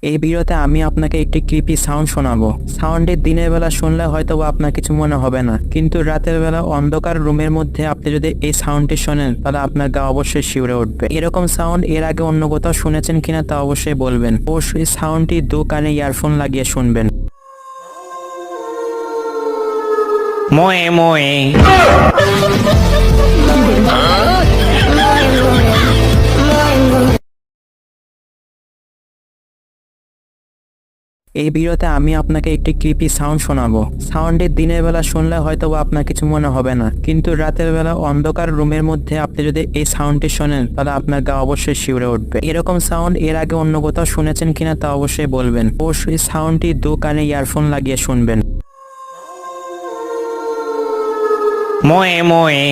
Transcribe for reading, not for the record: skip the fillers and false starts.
এই ভিডিওতে আমি আপনাকে একটি ক্রিপি সাউন্ড শোনাবো। সাউন্ডটি দিনের বেলা শুনলে হয়তো আপনার কিছু মনে হবে না, কিন্তু রাতের বেলা অন্ধকার রুমের মধ্যে আপনি যদি এই সাউন্ডটি শোনেন তাহলে আপনার গা অবশ্যই শিউরে উঠবে। এরকম সাউন্ড এর আগে অন্য কোথাও শুনেছেন কিনা তা অবশ্যই বলবেন। অবশ্যই সাউন্ডটি দু কানে ইয়ারফোন লাগিয়ে শুনবেন। মোয়ে মোয়ে এই ভিডিওতে আমি আপনাকে একটি ক্রিপি সাউন্ড শোনাবো। সাউন্ডটি দিনের বেলা শুনলে হয়তো আপনার কিছু মনে হবে না, কিন্তু রাতের বেলা অন্ধকার রুমের মধ্যে আপনি যদি এই সাউন্ডটি শোনেন তাহলে আপনার গা অবশ্যই শিউরে উঠবে। এরকম সাউন্ড এর আগে অন্য কোথাও শুনেছেন কিনা তা অবশ্যই বলবেন। অবশ্যই সাউন্ডটি দু কানে ইয়ারফোন লাগিয়ে শুনবেন। মোয়ে মোয়ে